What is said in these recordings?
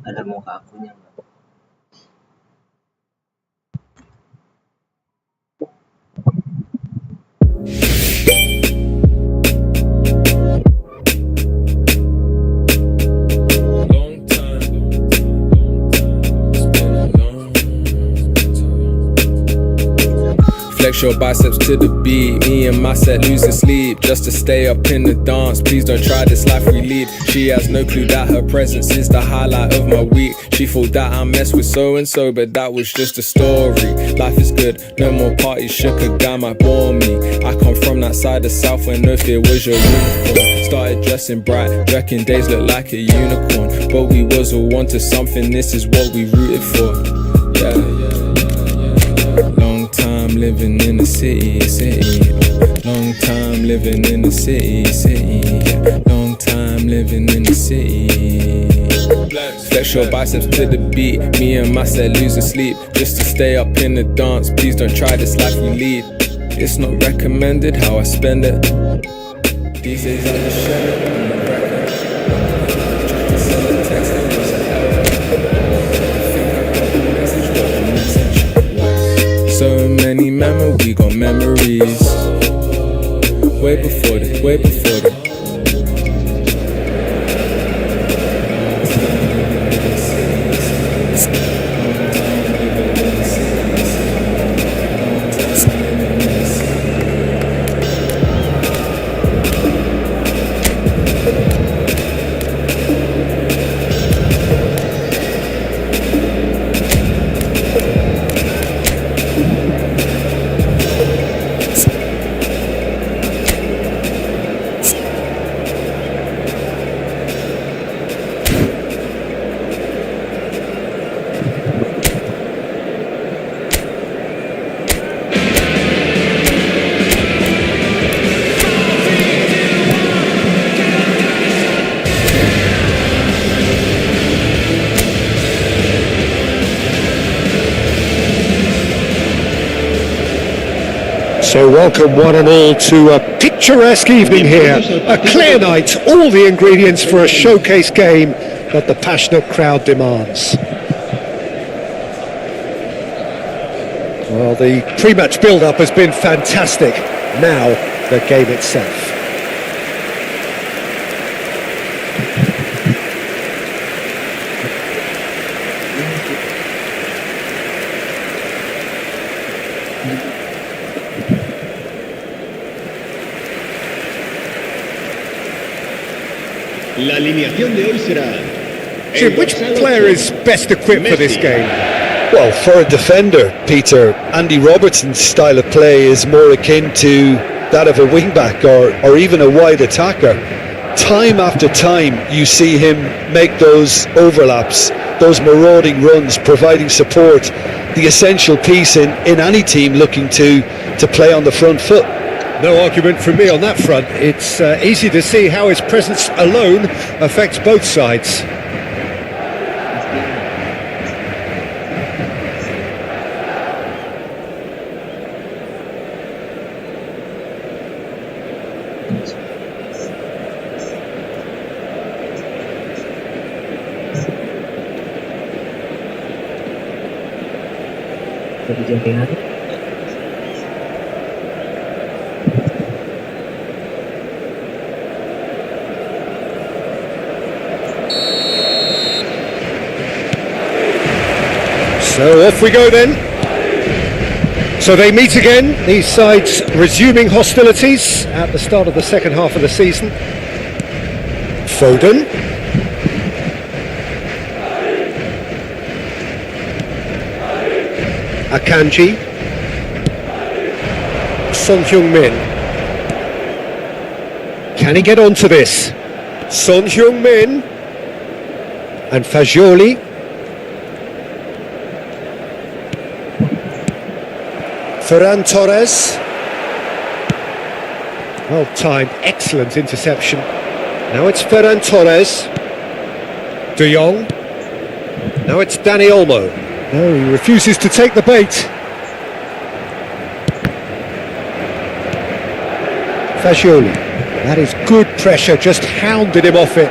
Ada muka akunya nggak? Flex your biceps to the beat. Me and my set losing sleep just to stay up in the dance. Please don't try this life we lead. She has no clue that her presence is the highlight of my week. She thought that I messed with so and so, but that was just a story. Life is good, no more parties. Shook a guy might bore me. I come from that side of South where no fear was your uniform. Started dressing bright, reckon days look like a unicorn. But we was all onto something. This is what we rooted for. Yeah. Long time living in the city. Long time living in the city. Long time living in the city. Flex your biceps to the beat. Me and my set losing sleep just to stay up in the dance. Please don't try this life we lead. It's not recommended how I spend it. These days I just share it on the record. Try to send a text that was a error. I think I got the message, got the message. So many we got memories. Way before this, way before this. So welcome one and all to a picturesque evening here, a clear night, all the ingredients for a showcase game that the passionate crowd demands. Well, the pre-match build-up has been fantastic. Now, the game itself. La alineación de hoy será... Jim, which player is best equipped for this game? Well, for a defender, Peter, Andy Robertson's style of play is more akin to that of a wing-back or even a wide attacker. Time after time, you see him make those overlaps, those marauding runs, providing support, the essential piece in any team looking to play on the front foot. No argument from me on that front. It's easy to see how his presence alone affects both sides. So off we go then. So they meet again, these sides resuming hostilities at the start of the second half of the season. Foden. Akanji. Son Heung-min. Can he get onto this? Son Heung-min. And Fagioli. Ferran Torres. Well timed, excellent interception. Now it's Ferran Torres. De Jong. Now it's Dani Olmo. No, he refuses to take the bait. Fagioli. That is good pressure, just hounded him off it.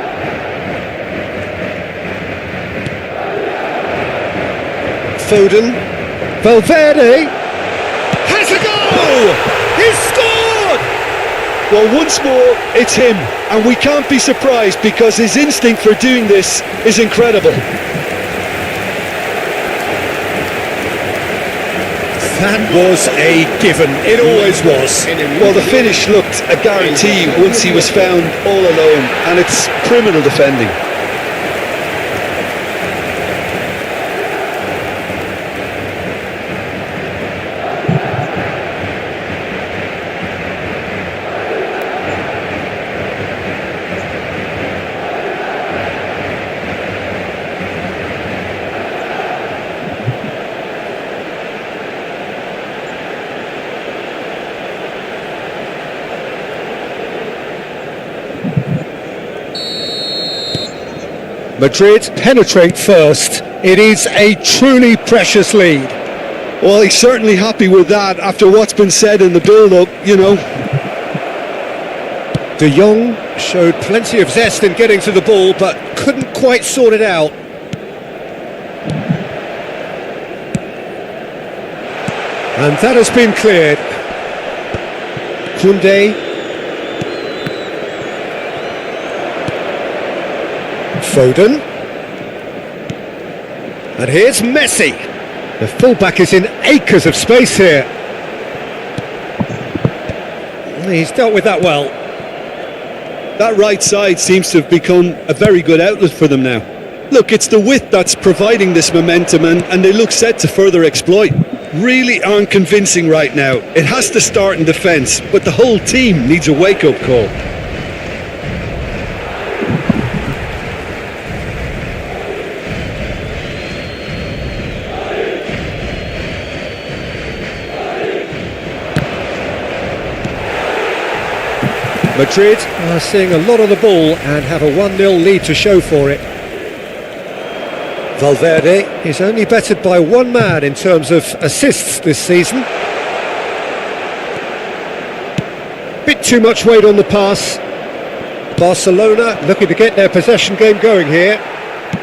Foden. Valverde has a goal! He's scored! Well, once more, it's him, and we can't be surprised because his instinct for doing this is incredible. That was a given. It always was. Well, the finish looked a guarantee once he was found all alone, and it's criminal defending. Madrid penetrate first. It is a truly precious lead. Well, he's certainly happy with that after what's been said in the build-up, you know. De Jong showed plenty of zest in getting to the ball, but couldn't quite sort it out. And that has been cleared. Koundé. Foden. And here's Messi. The fullback is in acres of space here. He's dealt with that well. That right side seems to have become a very good outlet for them now. Look, it's the width that's providing this momentum, and they look set to further exploit. Really aren't convincing right now. It has to start in defence, but the whole team needs a wake-up call. Madrid are seeing a lot of the ball and have a 1-0 lead to show for it. Valverde is only bettered by one man in terms of assists this season. Bit too much weight on the pass. Barcelona looking to get their possession game going here.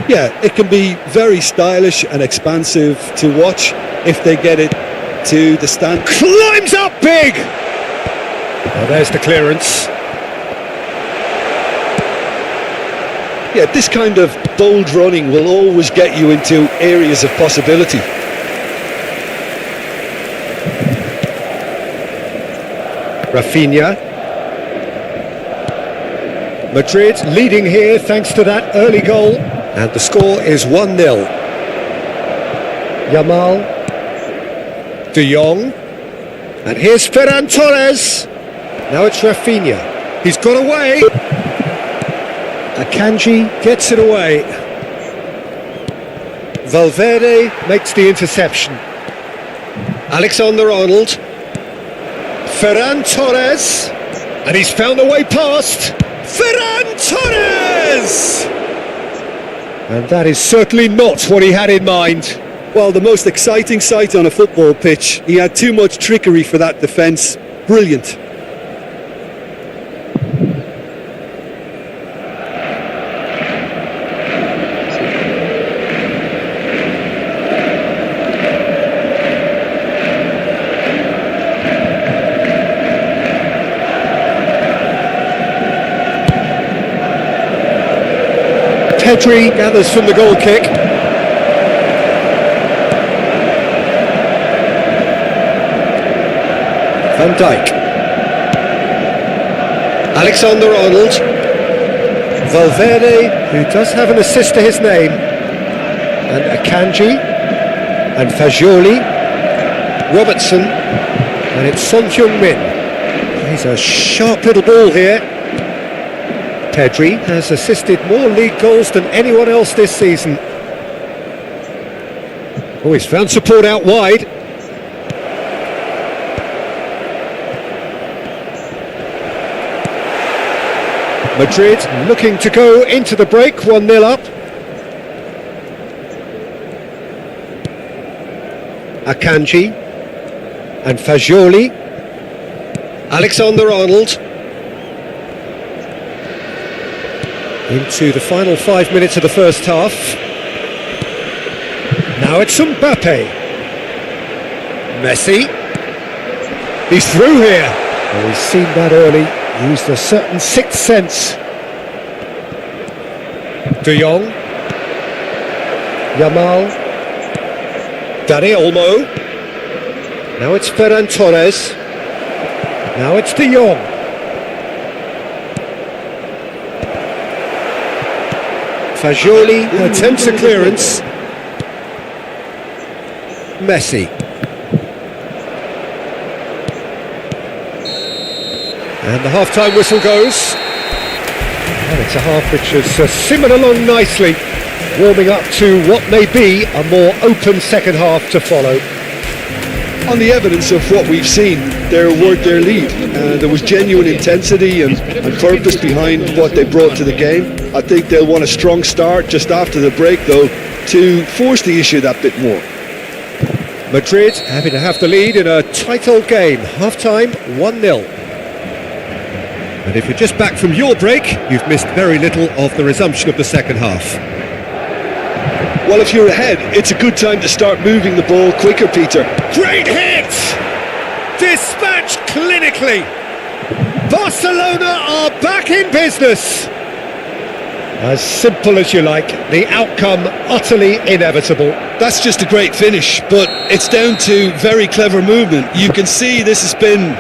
Yeah, it can be very stylish and expansive to watch if they get it to the stand. Climbs up big! Well, there's the clearance. Yeah, this kind of bold running will always get you into areas of possibility. Rafinha. Madrid leading here thanks to that early goal. And the score is 1-0. Yamal. De Jong. And here's Ferran Torres. Now it's Rafinha. He's got away. Akanji gets it away. Valverde makes the interception. Alexander-Arnold. Ferran Torres. And he's found a way past. Ferran Torres! And that is certainly not what he had in mind. Well, the most exciting sight on a football pitch. He had too much trickery for that defence. Brilliant. Pedri gathers from the goal kick. Van Dijk. Alexander-Arnold. Valverde, who does have an assist to his name. And Akanji. And Fagioli. Robertson. And it's Son Heung-min. He's a sharp little ball here. Pedri has assisted more league goals than anyone else this season. Oh, he's found support out wide. Madrid looking to go into the break, 1-0 up. Akanji and Fagioli. Alexander-Arnold. Into the final 5 minutes of the first half. Now it's Mbappe. Messi. He's through here. Well, he's seen that early. Used a certain sixth sense. De Jong. Yamal. Dani Olmo. Now it's Ferran Torres. Now it's De Jong. Fagioli attempts a clearance. Messi. And the half-time whistle goes. And it's a half which has simmered along nicely, warming up to what may be a more open second half to follow. On the evidence of what we've seen, they're worth their lead. There was genuine intensity and purpose behind what they brought to the game. I think they'll want a strong start just after the break, though, to force the issue that bit more. Madrid happy to have the lead in a tight old game. Half-time, 1-0. And if you're just back from your break, you've missed very little of the resumption of the second half. Well, if you're ahead, it's a good time to start moving the ball quicker, Peter. Great hit! Dispatched clinically. Barcelona are back in business. As simple as you like, the outcome utterly inevitable. That's just a great finish, but it's down to very clever movement. You can see this has been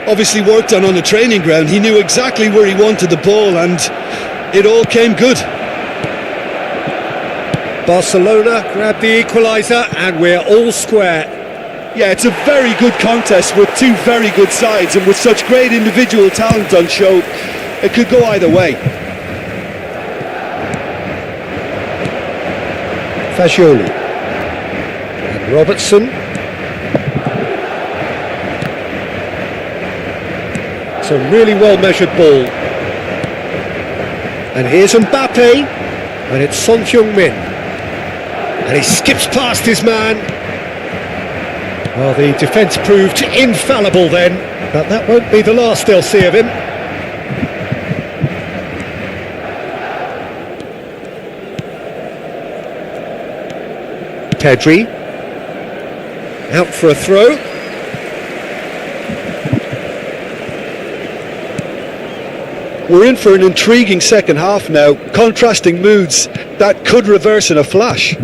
obviously worked on the training ground. He knew exactly where he wanted the ball and it all came good. Barcelona grab the equaliser and we're all square. Yeah, it's a very good contest with two very good sides, and with such great individual talent on show, it could go either way. Fagioli and Robertson. It's a really well measured ball. And here's Mbappe, and it's Son Heung-min. And he skips past his man. Well, the defence proved infallible then, but that won't be the last they'll see of him. Pedri, out for a throw. We're in for an intriguing second half now, contrasting moods that could reverse in a flash.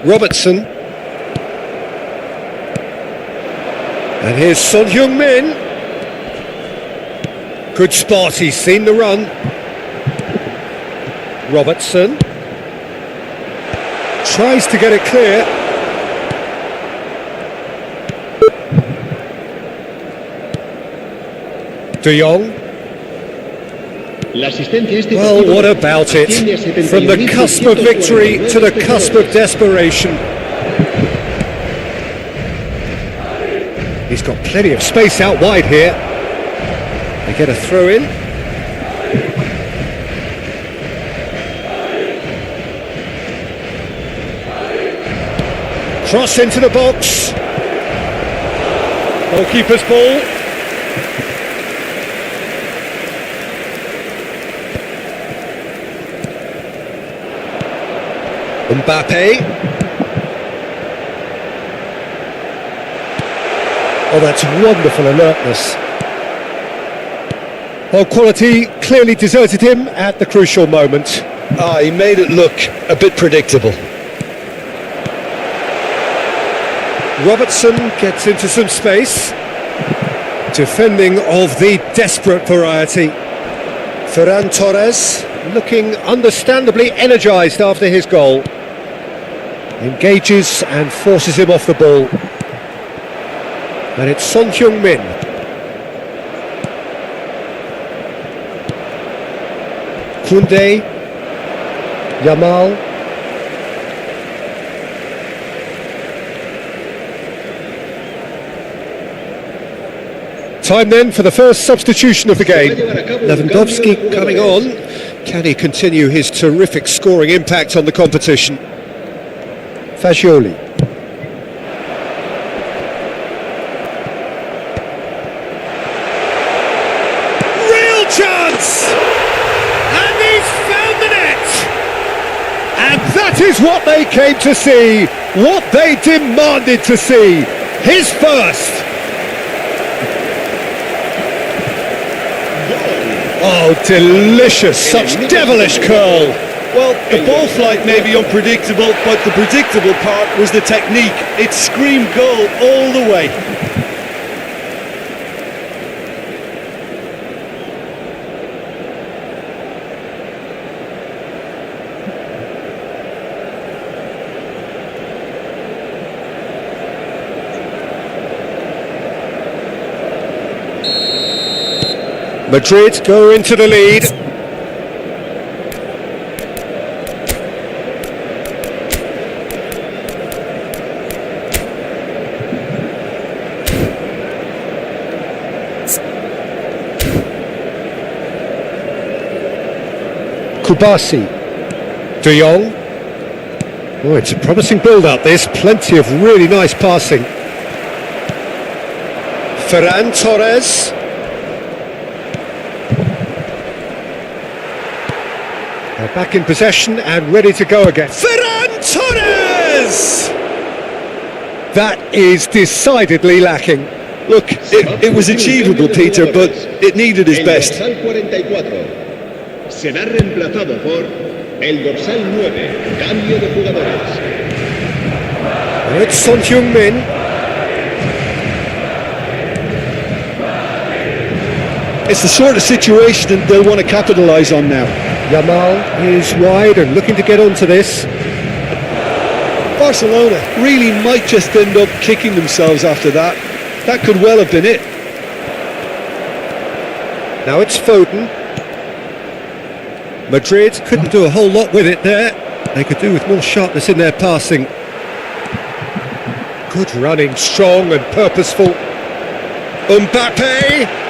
Robertson. And here's Son Heung-min. Good spot, he's seen the run. Robertson. Tries to get it clear. De Jong. Well, what about it? From the cusp of victory to the cusp of desperation. He's got plenty of space out wide here. They get a throw in. Cross into the box. Goalkeeper's ball. Mbappe. Oh, that's wonderful alertness. Well, quality clearly deserted him at the crucial moment. He made it look a bit predictable. Robertson gets into some space. Defending of the desperate variety. Ferran Torres looking understandably energised after his goal. Engages and forces him off the ball. And it's Son Heung-min. Koundé. Yamal. Time then for the first substitution of the game. Lewandowski coming on. Can he continue his terrific scoring impact on the competition? Fagioli. Real chance! And he's found the net! And that is what they came to see, what they demanded to see. His first. Oh, delicious, such devilish curl. Well, the ball flight may be unpredictable, but the predictable part was the technique. It screamed goal all the way. Madrid go into the lead. Kubasi. De Jong. Oh, it's a promising build-up this. Plenty of really nice passing. Ferran Torres. They're back in possession and ready to go again. Ferran Torres! That is decidedly lacking. Look, it was achievable, Peter, but it needed his best. Será reemplazado por el dorsal 9, cambio de jugadores. It's Son Heung-min. It's the sort of situation that they'll want to capitalise on now. Yamal is wide and looking to get onto this. Barcelona really might just end up kicking themselves after that. That could well have been it. Now it's Foden. Madrid couldn't do a whole lot with it there. They could do with more sharpness in their passing. Good running, strong and purposeful. Mbappe!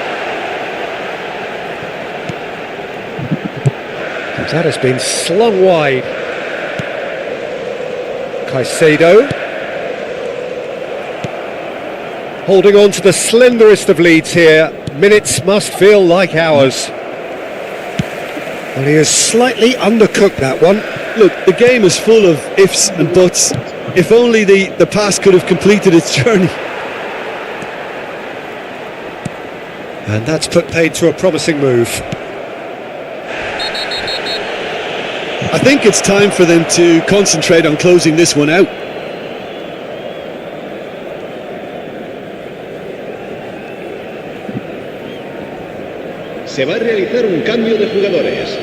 That has been slung wide. Caicedo. Holding on to the slenderest of leads here. Minutes must feel like hours. Well, he has slightly undercooked that one. Look, the game is full of ifs and buts. If only the pass could have completed its journey. And that's put paid to a promising move. I think it's time for them to concentrate on closing this one out. Se va a realizar un cambio de jugadores.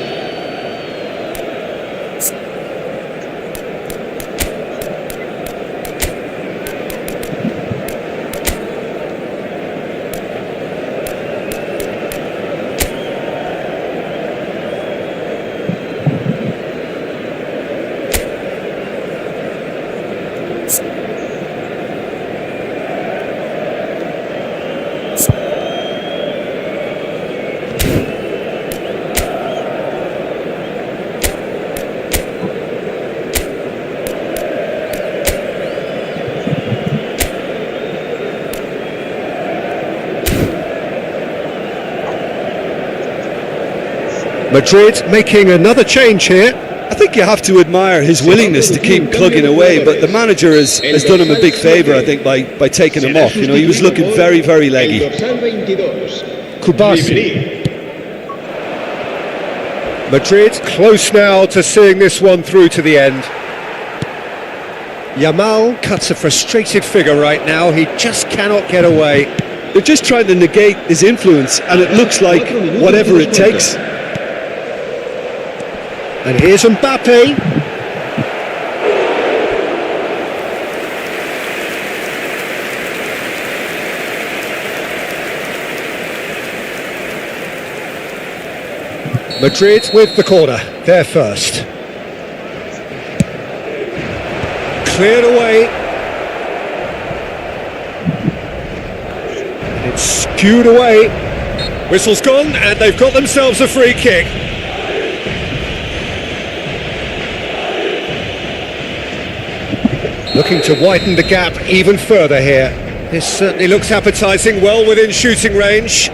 Madrid making another change here. I think you have to admire his willingness to keep plugging away, but the manager has done him a big favour, I think, by taking him off. You know, he was looking very, very leggy. Kubasi. Madrid close now to seeing this one through to the end. Yamal cuts a frustrated figure right now. He just cannot get away. They're just trying to negate his influence, and it looks like whatever it takes. And here's Mbappe. Madrid with the corner, they're first. Cleared away. And it's skewed away. Whistle's gone and they've got themselves a free kick. Looking to widen the gap even further here. This certainly looks appetising, well within shooting range.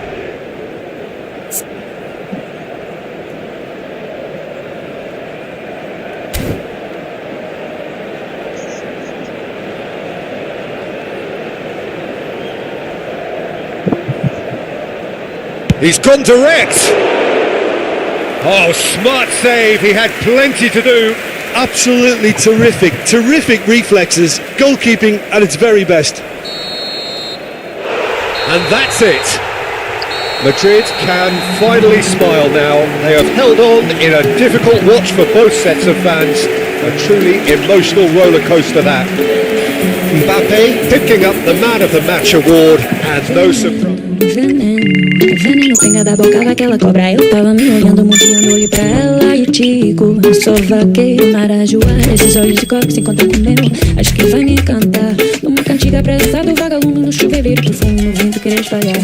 He's gone direct. Oh, smart save. He had plenty to do. Absolutely terrific reflexes, goalkeeping at its very best. And that's it. Madrid can finally smile now. They have held on in a difficult watch for both sets of fans. A truly emotional roller coaster that. Mbappe picking up the Man of the Match award, and no surprise. Veneno pinga da boca daquela cobra. Eu tava me olhando, mundiando, olhei pra ela e digo: sou vaqueiro, marajoá. Esses olhos de cobre se encontram com o meu. Acho que vai me encantar. Numa cantiga apressada, o vagalume no chuveirinho, perfume no vento querer espalhar.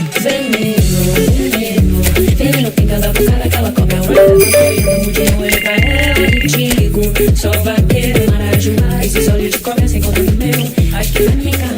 Veneno pinga da boca daquela cobra. Eu tava me olhando, mundiando, olhei pra ela e digo: sou vaqueiro, marajoá. Esses olhos de cobre se encontram com o meu. Acho que vai me encantar.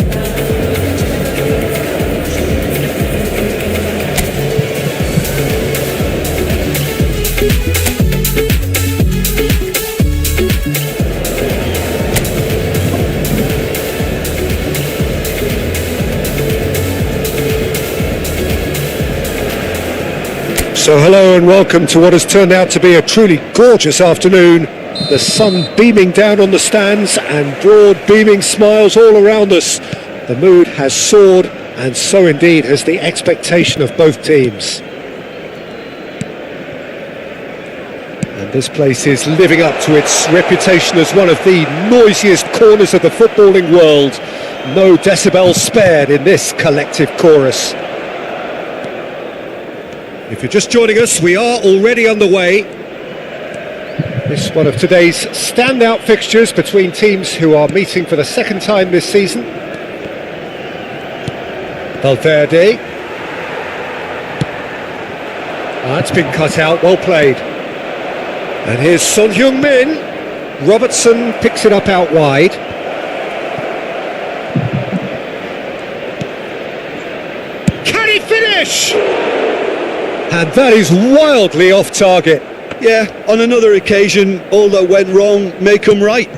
So hello and welcome to what has turned out to be a truly gorgeous afternoon. The sun beaming down on the stands and broad beaming smiles all around us. The mood has soared, and so indeed has the expectation of both teams. And this place is living up to its reputation as one of the noisiest corners of the footballing world. No decibels spared in this collective chorus. If you're just joining us, we are already underway. This is one of today's standout fixtures between teams who are meeting for the second time this season. Valverde. That's been cut out, well played. And here's Son Heung-min. Robertson picks it up out wide. Can he finish? And that is wildly off target. Yeah, on another occasion, all that went wrong may come right.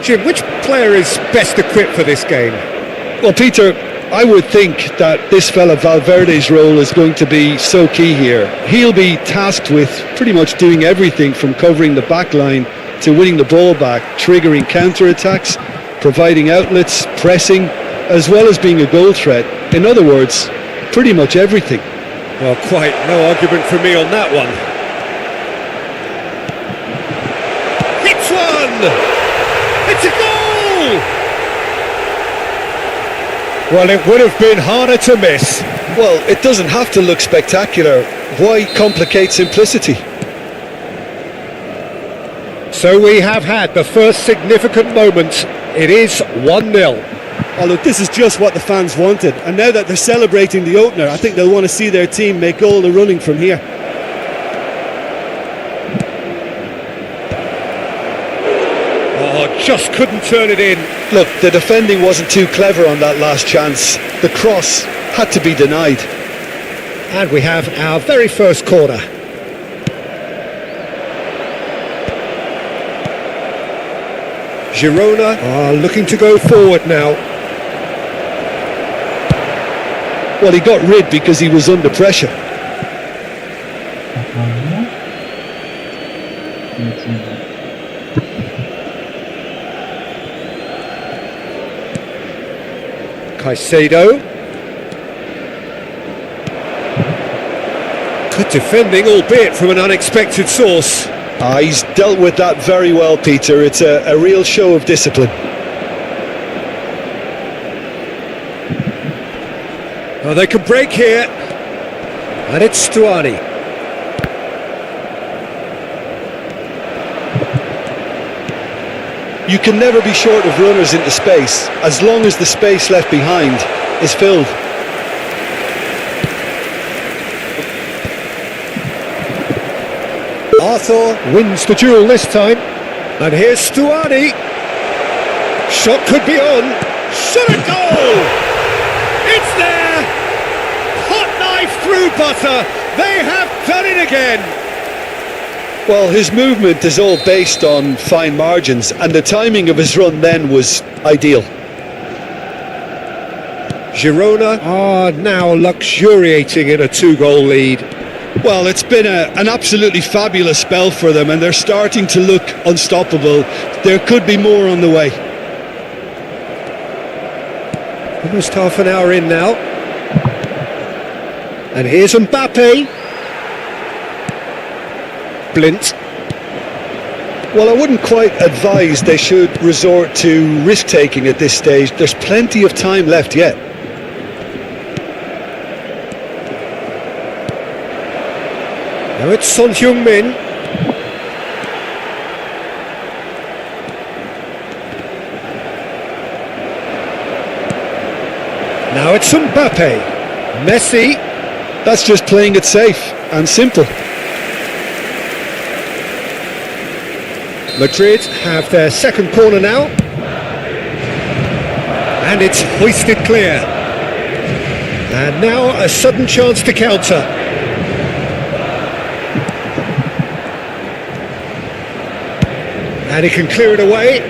Jim, which player is best equipped for this game? Well, Peter, I would think that this fella Valverde's role is going to be so key here. He'll be tasked with pretty much doing everything from covering the back line to winning the ball back, triggering counter-attacks, providing outlets, pressing, as well as being a goal threat. In other words, pretty much everything. Well, quite no argument from me on that one. Hits one! It's a goal! Well, it would have been harder to miss. Well, it doesn't have to look spectacular. Why complicate simplicity? So we have had the first significant moment. It is 1-0. Oh look, this is just what the fans wanted, and now that they're celebrating the opener, I think they'll want to see their team make all the running from here. Oh, just couldn't turn it in. Look, the defending wasn't too clever on that last chance. The cross had to be denied. And we have our very first corner. Girona are looking to go forward now. Well, he got rid because he was under pressure. Caicedo. Good defending, albeit from an unexpected source. He's dealt with that very well, Peter. It's a real show of discipline. Oh, they can break here. And it's Stuani. You can never be short of runners into space, as long as the space left behind is filled. Arthur wins the duel this time. And here's Stuani. Shot could be on. Shot a goal! It's there! Hot knife through butter. They have Done it again! Well, his movement is all based on fine margins, and the timing of his run then was ideal. Girona are now luxuriating in a 2-goal lead. Well, it's been an absolutely fabulous spell for them, and they're starting to look unstoppable. There could be more on the way. Almost half an hour in now. And here's Mbappe. Blint. Well, I wouldn't quite advise they should resort to risk-taking at this stage. There's plenty of time left yet. Now it's Son Heung-min. Now it's Mbappe. Messi. That's just playing it safe and simple. Madrid have their second corner now. And it's hoisted clear. And now a sudden chance to counter. And he can clear it away.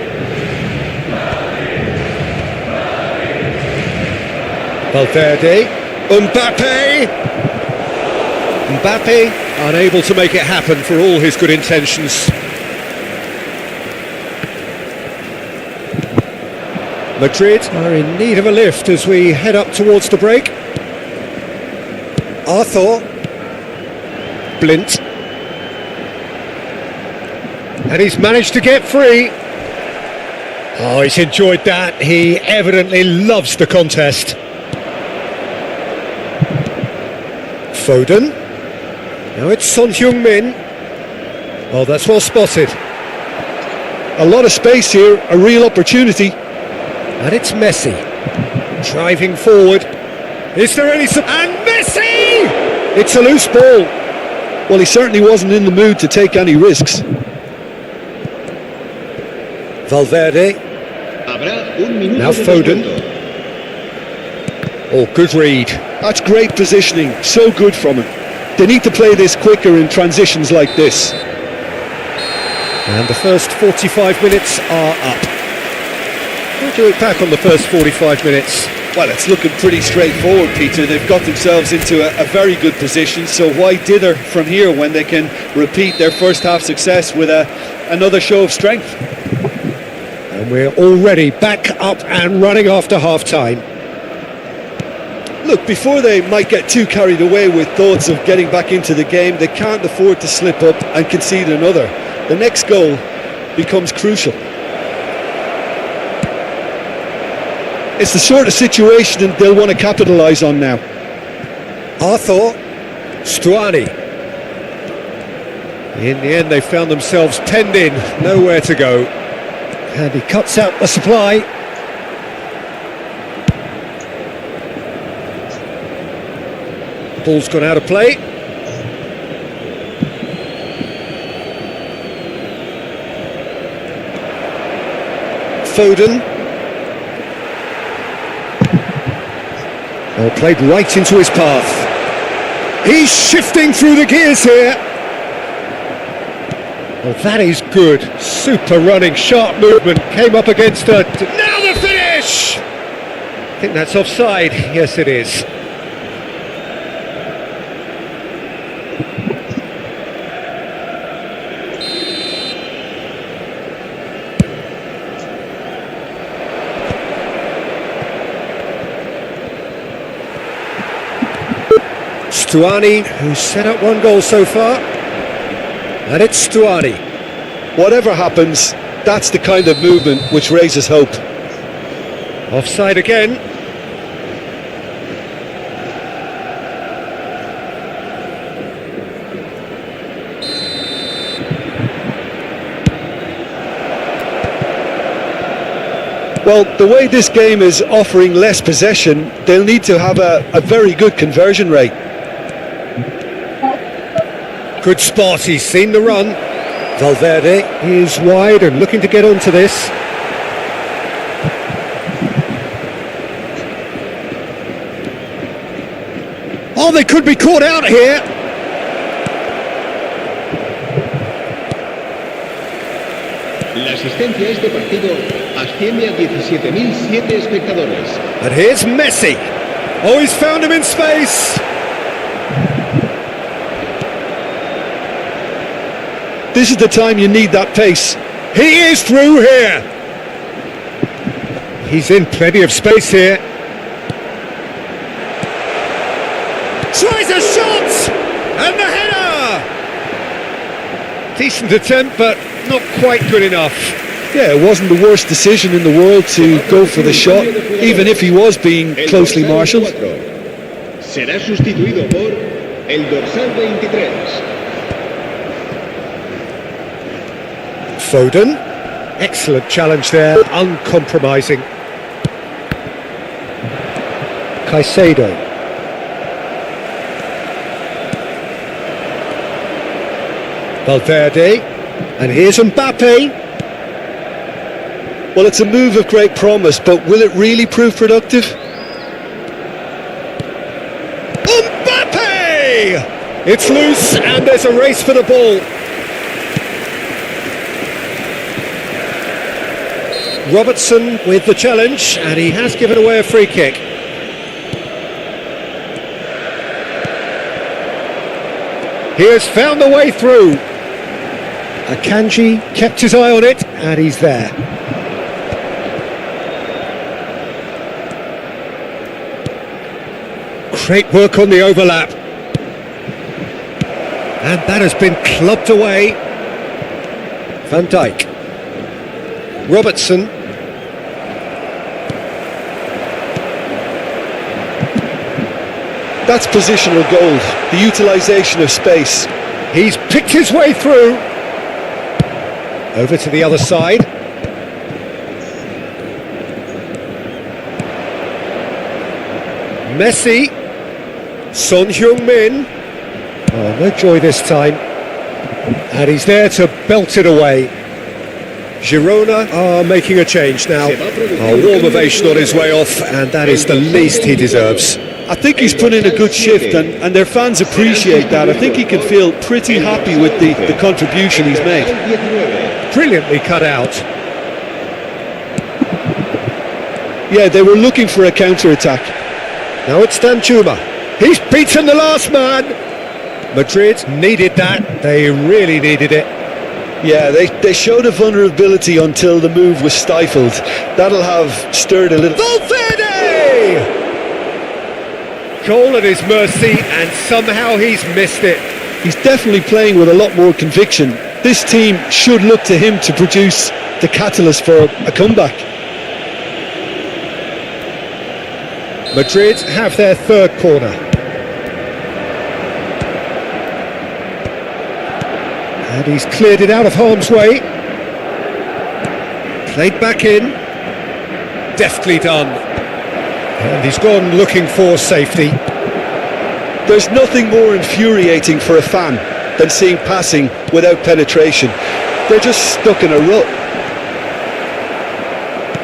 Valverde. Mbappe. Mbappe unable to make it happen for all his good intentions. Madrid are in need of a lift as we head up towards the break. Arthur. Blint. And he's managed to get free. Oh, he's enjoyed that. He evidently loves the contest. Foden. Now it's Son Heung-min. Oh, that's well spotted. A lot of space here, a real opportunity. And it's Messi. Driving forward. Is there any... And Messi! It's a loose ball. Well, he certainly wasn't in the mood to take any risks. Valverde. Now Foden. Oh, good read. That's great positioning, so good from him. They need to play this quicker in transitions like this. And the first 45 minutes are up. What do you look back on the first 45 minutes? Well, it's looking pretty straightforward, Peter. They've got themselves into a very good position, so why dither from here when they can repeat their first half success with another show of strength? And we're already back up and running after half-time. Look, before they might get too carried away with thoughts of getting back into the game, they can't afford to slip up and concede another. The next goal becomes crucial. It's the sort of situation they'll want to capitalise on now. Arthur. Stuani. In the end, they found themselves penned in, nowhere to go. And he cuts out the supply. Ball's gone out of play. Foden. Oh, played right into his path. He's shifting through the gears here. Well, that is good. Super running, sharp movement. Came up against her. Now the finish! I think that's offside. Yes, it is. Stuani, who's set up one goal so far. And it's Stuani. Whatever happens, that's the kind of movement which raises hope. Offside again. Well, the way this game is offering less possession, they'll need to have a very good conversion rate. Good spot, he's seen the run. Valverde is wide and looking to get onto this. Oh, they could be caught out here. asistencia a este partido asciende a 17.007 espectadores. And here's Messi. Oh, he's found him in space. This is the time you need that pace. He is through here. He's in plenty of space here. Tries a shot! And the header! Decent attempt, but not quite good enough. Yeah, it wasn't the worst decision in the world to go for the shot, even if he was being closely marshalled. Será sustituido por el dorsal 23. Foden. Excellent challenge there, uncompromising. Caicedo. Valverde. And here's Mbappe. Well, it's a move of great promise, but will it really prove productive? Mbappe! It's loose and there's a race for the ball. Robertson with the challenge, and he has given away a free kick. He has found the way through. Akanji kept his eye on it, and he's there. Great work on the overlap. And that has been clubbed away. Van Dijk. Robertson. That's positional gold, the utilisation of space. He's picked his way through. Over to the other side. Messi. Son Heung-min. Oh, no joy this time. And he's there to belt it away. Girona are making a change now. A warm ovation on his way off, and that is the least he deserves. I think he's put in a good shift, and their fans appreciate that. I think he can feel pretty happy with the contribution he's made. Brilliantly cut out. Yeah, they were looking for a counter-attack. Now it's Danjuma. He's beaten the last man. Madrid needed that. They really needed it. Yeah, they showed a vulnerability until the move was stifled. That'll have stirred a little. Valverde! Goal at his mercy, and somehow he's missed it. He's definitely playing with a lot more conviction. This team should look to him to produce the catalyst for a comeback. Madrid have their third corner. And he's cleared it out of harm's way. Played back in. Deftly done. And he's gone looking for safety. There's nothing more infuriating for a fan than seeing passing without penetration. They're just stuck in a rut.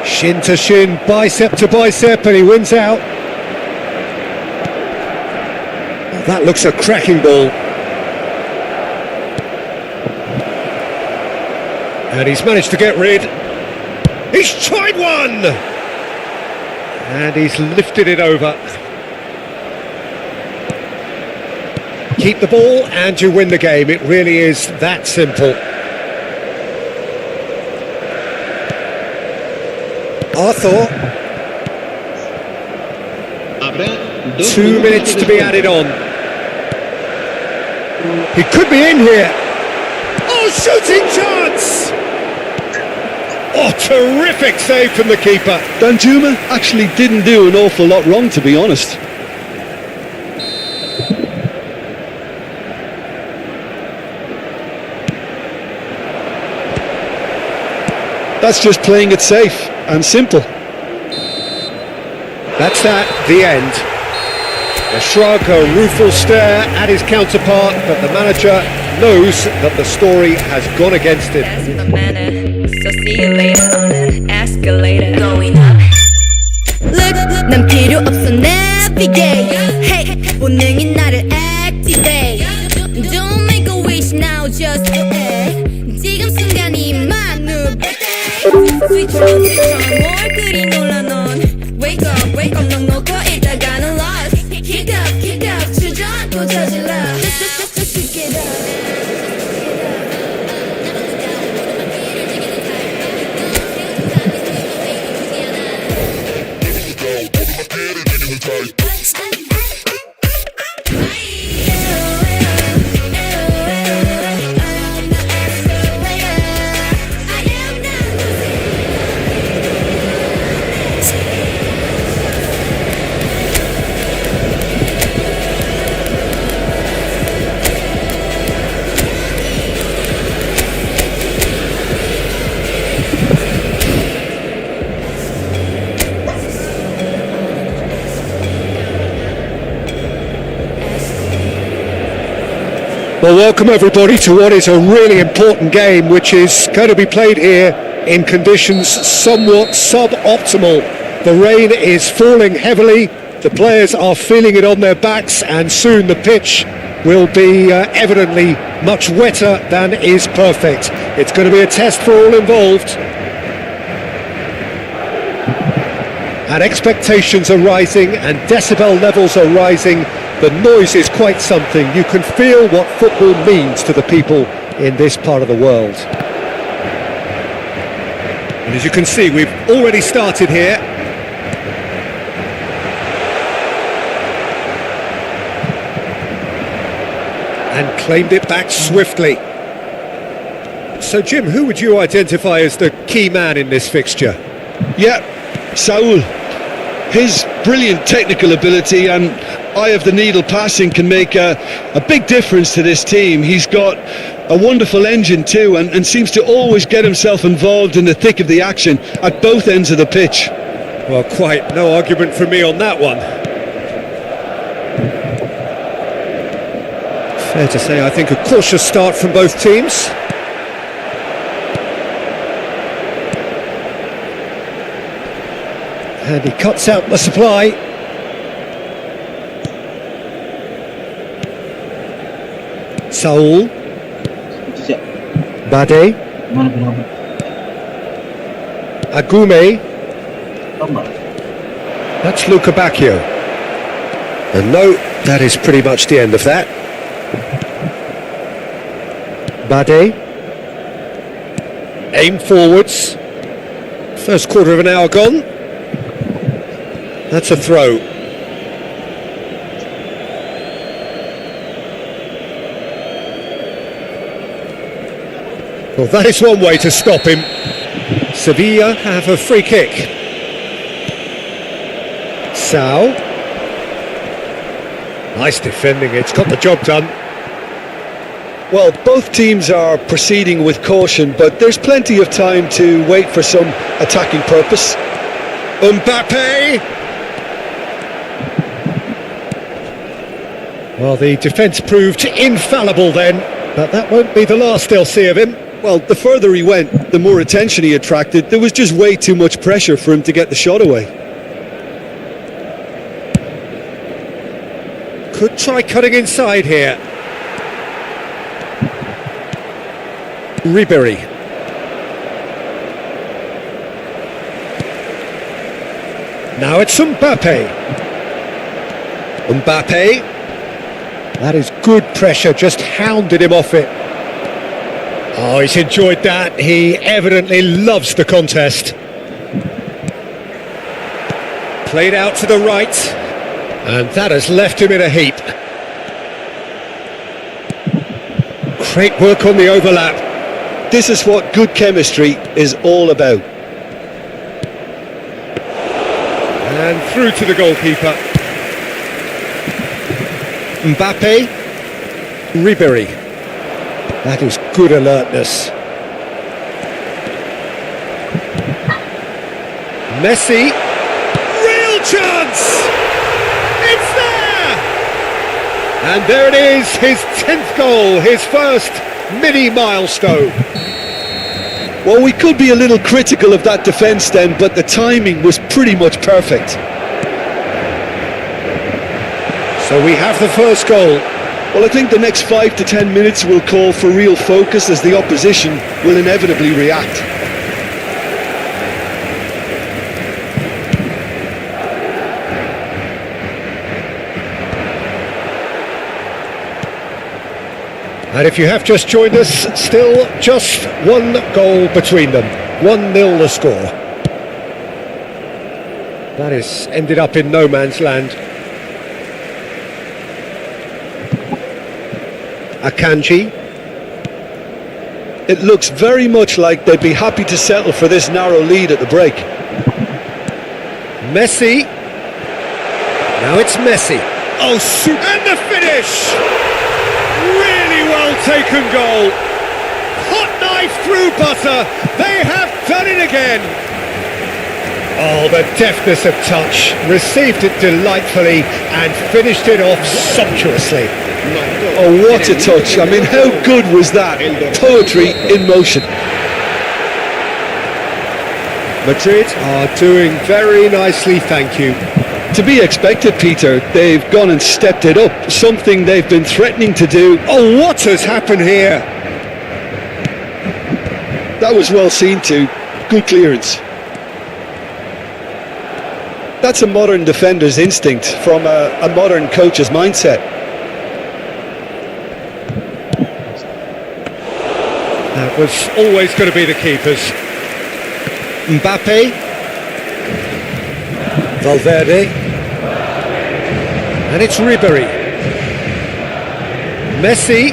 Shin to shin, bicep to bicep, and he wins out. Oh, that looks a cracking ball. And he's managed to get rid. He's tried one! And he's lifted it over. Keep the ball and you win the game. It really is that simple. Arthur. 2 minutes to be added on. He could be in here. Oh, shooting chance! Oh, terrific save from the keeper. Danjuma actually didn't do an awful lot wrong, to be honest. That's just playing it safe and simple. That's that, the end. A shrug, a rueful stare at his counterpart, but the manager knows that the story has gone against him. That's my manner. So see you later on an escalator going up. Look, 난 필요 없어 navigate. Hey, 본능이 나를 activate. Don't make a wish now, just do it. 지금 순간이 만으로 뭘 그리 놀라 넌 Wake up 넌 놓고 있다가는 lost Kick up 주저앉고 저질러 Just get up Well, welcome everybody to what is a really important game, which is going to be played here in conditions somewhat suboptimal. The rain is falling heavily, the players are feeling it on their backs, and soon the pitch will be evidently much wetter than is perfect. It's going to be a test for all involved. And expectations are rising and decibel levels are rising. The noise is quite something. You can feel what football means to the people in this part of the world. And as you can see, we've already started here. And claimed it back swiftly. So Jim, who would you identify as the key man in this fixture? Yeah, Saul. His brilliant technical ability and eye of the needle passing can make a big difference to this team. He's got a wonderful engine too, and seems to always get himself involved in the thick of the action at both ends of the pitch. Well, quite no argument from me on that one. Fair to say, I think a cautious start from both teams. And he cuts out the supply. Saul. Bade. Agume. That's Luca Bacchio. And no, that is pretty much the end of that. Bade. Aim forwards. First quarter of an hour gone. That's a throw. Well, that is one way to stop him. Sevilla have a free kick. Sao. Nice defending, it's got the job done. Well, both teams are proceeding with caution, but there's plenty of time to wait for some attacking purpose. Mbappe! Well, the defence proved infallible then, but that won't be the last they'll see of him. Well, the further he went, the more attention he attracted. There was just way too much pressure for him to get the shot away. Could try cutting inside here. Ribery. Now it's Mbappe. Mbappe. That is good pressure, just hounded him off it. Oh, he's enjoyed that. He evidently loves the contest. Played out to the right, and that has left him in a heap. Great work on the overlap. This is what good chemistry is all about. And through to the goalkeeper. Mbappe. Ribery. That is good alertness. Messi. Real chance! It's there! And there it is, his 10th goal, his first mini milestone. Well, we could be a little critical of that defence then, but the timing was pretty much perfect. So we have the first goal. Well, I think the next 5 to 10 minutes will call for real focus as the opposition will inevitably react. And if you have just joined us, still just one goal between them. 1-0 the score. That is ended up in no man's land. Akanji. It looks very much like they'd be happy to settle for this narrow lead at the break. Messi. Now it's Messi. Oh, shoot. And the finish! Really well taken goal. Hot knife through butter. They have done it again. Oh, the deftness of touch. Received it delightfully and finished it off sumptuously. Oh, what a touch. I mean, how good was that? Poetry in motion. Madrid are doing very nicely, thank you. To be expected, Peter. They've gone and stepped it up. Something they've been threatening to do. Oh, what has happened here? That was well seen too. Good clearance. That's a modern defender's instinct from a modern coach's mindset. That was always going to be the keepers. Mbappe. Valverde. And it's Ribery. Messi.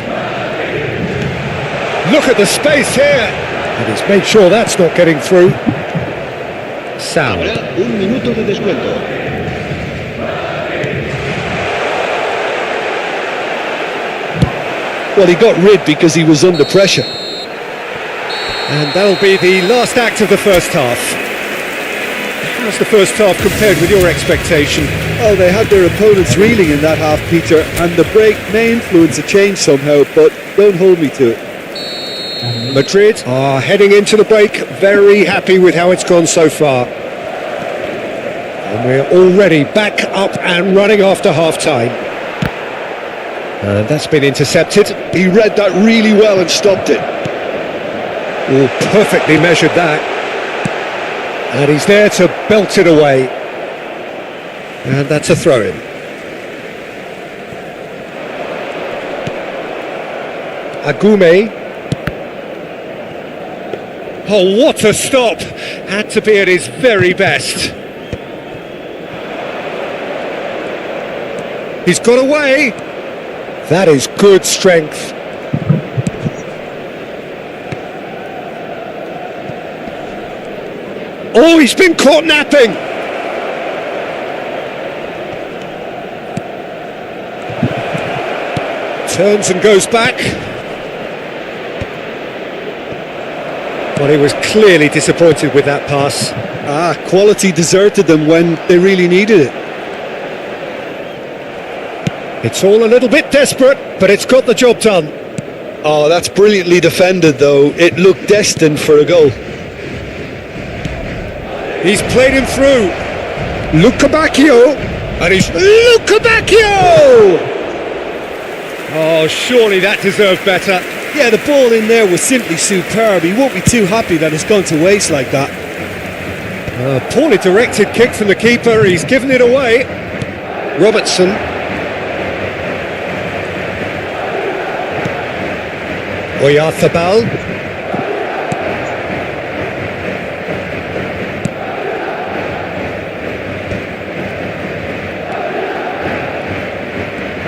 Look at the space here. And he's made sure that's not getting through. Sound. Habrá 1 minuto de descuento. Well, he got rid because he was under pressure. And that'll be the last act of the first half. How's the first half compared with your expectation? Oh, they had their opponents reeling in that half, Peter, and the break may influence a change somehow, but don't hold me to it. Madrid are heading into the break very happy with how it's gone so far. And we're already back up and running after half-time. And that's been intercepted. He read that really well and stopped it. Oh, perfectly measured that. And he's there to belt it away. And that's a throw-in. Agume. Oh, what a stop! Had to be at his very best. He's got away. That is good strength. Oh, he's been caught napping. Turns and goes back. Well, he was clearly disappointed with that pass. Quality deserted them when they really needed it. It's all a little bit desperate, but it's got the job done. Oh, that's brilliantly defended, though. It looked destined for a goal. He's played him through. Lucabacchio. And he's Lucabacchio! Oh, surely that deserved better. Yeah, the ball in there was simply superb. He won't be too happy that it's gone to waste like that. Poorly directed kick from the keeper. He's given it away. Robertson. Oyarzabal.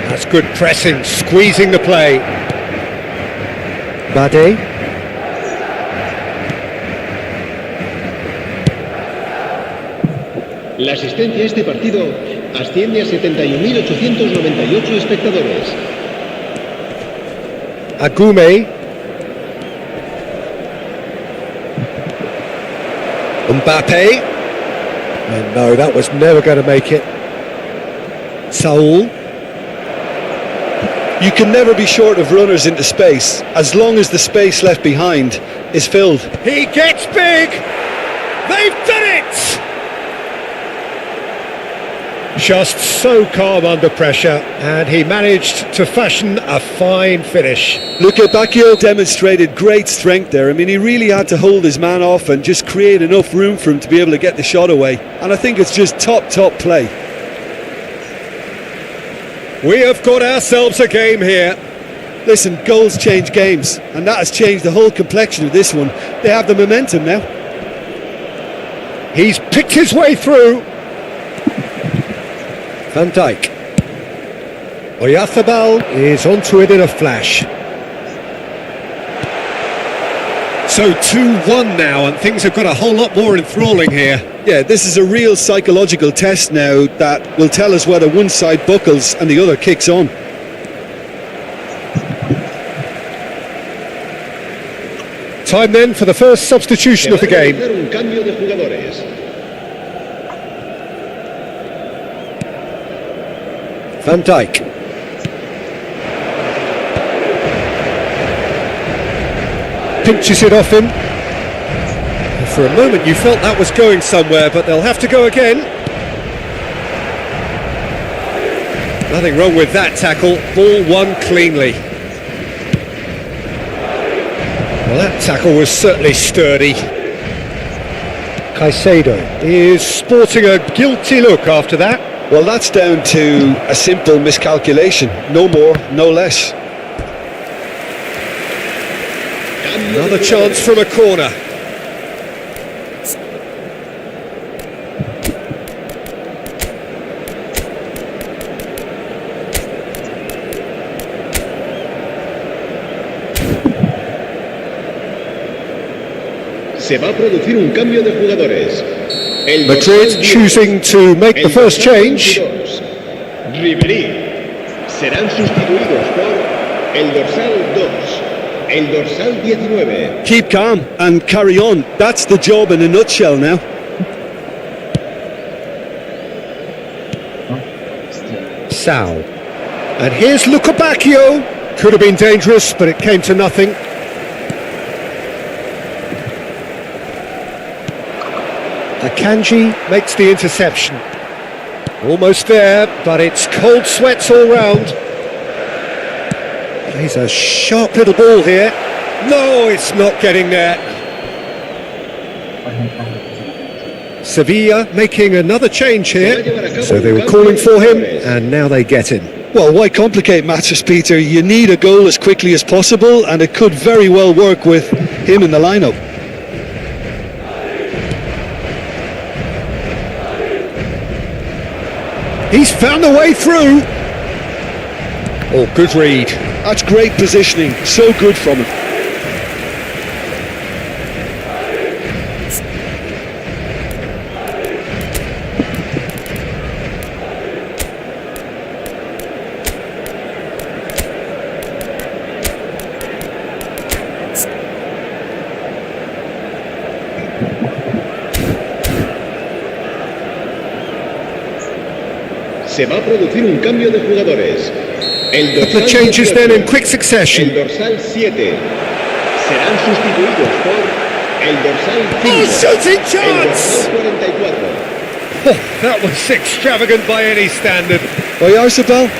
That's good pressing, squeezing the play. Bade. La asistencia a este partido asciende a 71.898 espectadores. Agume. Mbappe. And no, that was never going to make it. Saul. You can never be short of runners into space, as long as the space left behind is filled. He gets big! They've done it! Just so calm under pressure, and he managed to fashion a fine finish. Lucabacchio demonstrated great strength there. I mean, he really had to hold his man off and just create enough room for him to be able to get the shot away. And I think it's just top play. We have got ourselves a game here. Listen, goals change games, and that has changed the whole complexion of this one. They have the momentum now. He's picked his way through. Van Dijk. Oyarzabal is onto it in a flash. So 2-1 now, and things have got a whole lot more enthralling here. Yeah, this is a real psychological test now that will tell us whether one side buckles and the other kicks on. Time then for the first substitution of the game. Un cambio de jugadores. Van Dijk. Pinches it off him. For a moment you felt that was going somewhere, but they'll have to go again. Nothing wrong with that tackle. Ball won cleanly. Well, that tackle was certainly sturdy. Caicedo is sporting a guilty look after that. Well, that's down to a simple miscalculation. No more, no less. Another chance from a corner. Se va a producir un cambio de jugadores. El Madrid dorsal choosing to make the el first dorsal change. 22, Ribéry. Serán sustituidos por el dorsal 2, el dorsal 19. Keep calm and carry on. That's the job in a nutshell now. Sal. And here's Lukebakio. Could have been dangerous, but it came to nothing. Akanji makes the interception. Almost there, but it's cold sweats all round. Plays a sharp little ball here. No, it's not getting there. Sevilla making another change here. So they were calling for him, and now they get him. Well, why complicate matters, Peter? You need a goal as quickly as possible, and it could very well work with him in the lineup. He's found the way through. Oh, good read. That's great positioning. So good from him. Se va a producir un cambio de jugadores. El dorsal The changes 18, then in quick succession. el dorsal 7 serán sustituidos por el dorsal 5. Oh, shooting El chance! dorsal 44. Oh, that was extravagant by any standard. Oyarzabal,